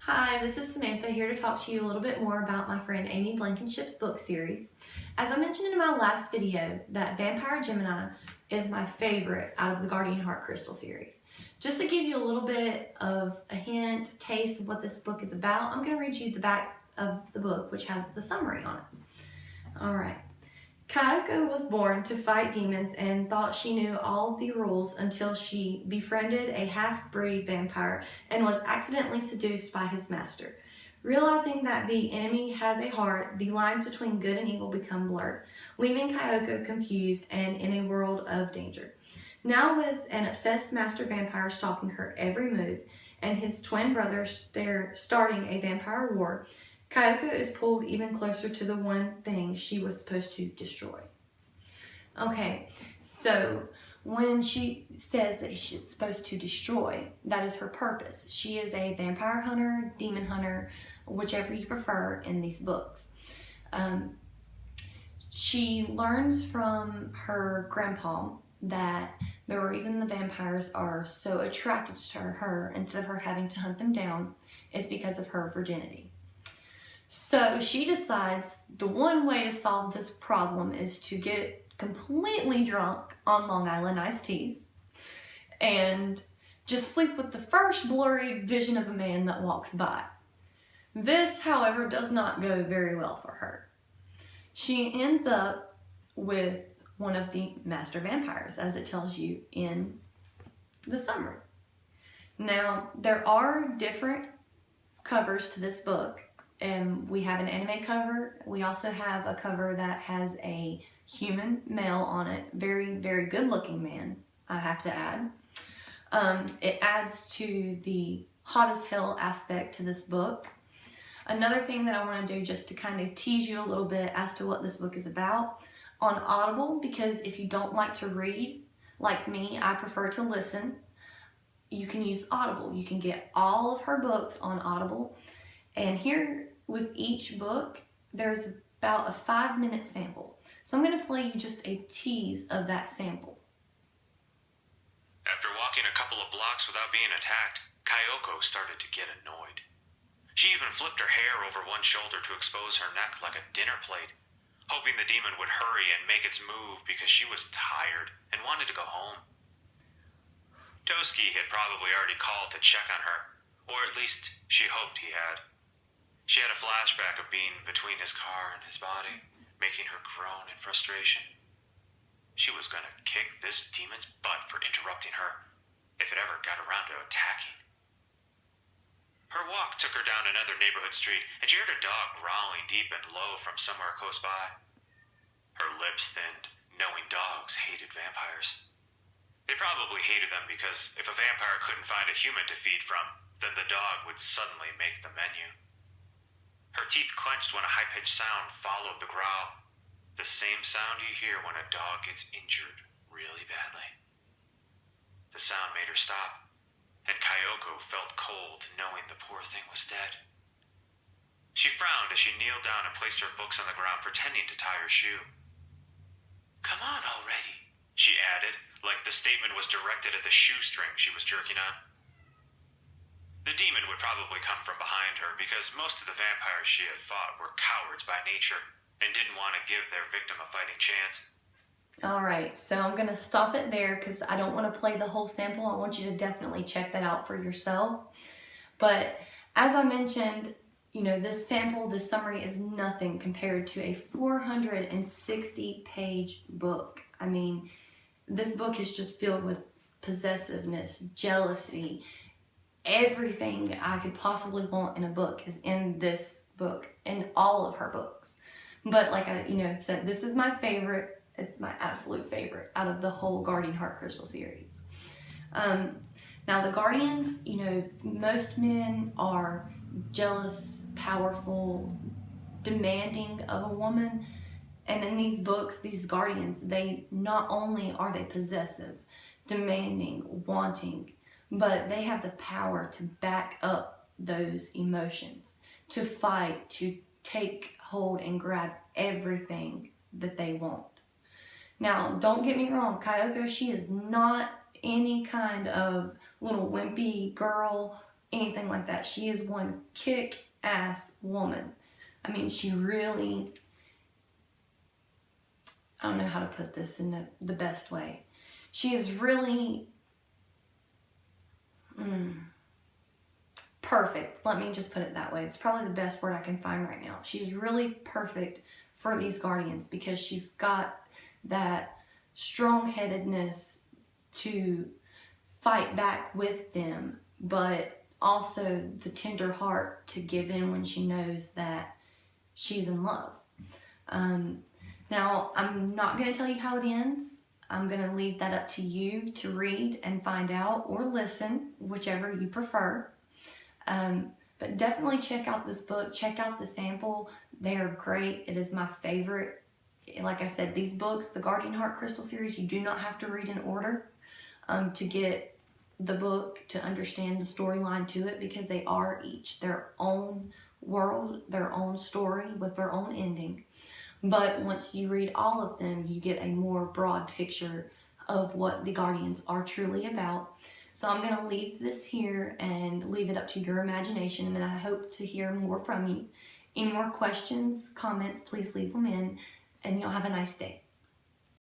Hi, this is Samantha here to talk to you a little bit more about my friend Amy Blankenship's book series. As I mentioned in my last video, that Vampire Gemini is my favorite out of the Guardian Heart Crystal series. Just to give you a little bit of a hint, taste of what this book is about, I'm going to read you the back of the book, which has the summary on it. Alright. Kyoko was born to fight demons and thought she knew all the rules until she befriended a half-breed vampire and was accidentally seduced by his master. Realizing that the enemy has a heart, the lines between good and evil become blurred, leaving Kyoko confused and in a world of danger. Now with an obsessed master vampire stalking her every move and his twin brothers starting a vampire war, Kyoko is pulled even closer to the one thing she was supposed to destroy. Okay, so when she says that she's supposed to destroy, that is her purpose. She is a vampire hunter, demon hunter, whichever you prefer in these books. She learns from her grandpa that the reason the vampires are so attracted to her instead of her having to hunt them down is because of her virginity. So she decides the one way to solve this problem is to get completely drunk on Long Island iced teas and just sleep with the first blurry vision of a man that walks by. This, however, does not go very well for her. She ends up with one of the master vampires, as it tells you in the summary. Now, there are different covers to this book. And we have an anime cover. We also have a cover that has a human male on it. Very, very good looking man, I have to add. It adds to the hot as hell aspect to this book. Another thing that I want to do just to kind of tease you a little bit as to what this book is about. On Audible, because if you don't like to read, like me, I prefer to listen, you can use Audible. You can get all of her books on Audible. And here with each book, there's about a 5-minute sample. So I'm going to play you just a tease of that sample. After walking a couple of blocks without being attacked, Kyoko started to get annoyed. She even flipped her hair over one shoulder to expose her neck like a dinner plate, hoping the demon would hurry and make its move because she was tired and wanted to go home. Toski had probably already called to check on her, or at least she hoped he had. She had a flashback of being between his car and his body, making her groan in frustration. She was going to kick this demon's butt for interrupting her, if it ever got around to attacking. Her walk took her down another neighborhood street, and she heard a dog growling deep and low from somewhere close by. Her lips thinned, knowing dogs hated vampires. They probably hated them because if a vampire couldn't find a human to feed from, then the dog would suddenly make the menu. Her teeth clenched when a high-pitched sound followed the growl. The same sound you hear when a dog gets injured really badly. The sound made her stop, and Kyoko felt cold knowing the poor thing was dead. She frowned as she kneeled down and placed her books on the ground, pretending to tie her shoe. "Come on already," she added, like the statement was directed at the shoestring she was jerking on. The demon would probably come from behind her because most of the vampires she had fought were cowards by nature and didn't want to give their victim a fighting chance. Alright, so I'm going to stop it there because I don't want to play the whole sample. I want you to definitely check that out for yourself. But as I mentioned, this sample, this summary is nothing compared to a 460-page book. I mean, this book is just filled with possessiveness, jealousy. Everything I could possibly want in a book is in this book, in all of her books. But like I said, this is my favorite. It's my absolute favorite out of the whole Guardian Heart Crystal series. Now the Guardians, most men are jealous, powerful, demanding of a woman. And in these books, these Guardians, they not only are they possessive, demanding, wanting, but they have the power to back up those emotions, to fight, to take hold and grab everything that they want. Now, don't get me wrong, Kyoko, she is not any kind of little wimpy girl anything like that. She is one kick-ass woman. I mean, she really, I don't know how to put this in the best way. She is really perfect. Let me just put it that way. It's probably the best word I can find right now. She's really perfect for these guardians because she's got that strong-headedness to fight back with them, but also the tender heart to give in when she knows that she's in love. Now, I'm not going to tell you how it ends. I'm going to leave that up to you to read and find out, or listen, whichever you prefer. But definitely check out this book. Check out the sample. They are great. It is my favorite. Like I said, these books, the Guardian Heart Crystal series, you do not have to read in order to get the book, to understand the storyline to it, because they are each their own world, their own story with their own ending. But once you read all of them, you get a more broad picture of what the Guardians are truly about. So I'm going to leave this here and leave it up to your imagination, and I hope to hear more from you. Any more questions, comments, please leave them in, and y'all have a nice day.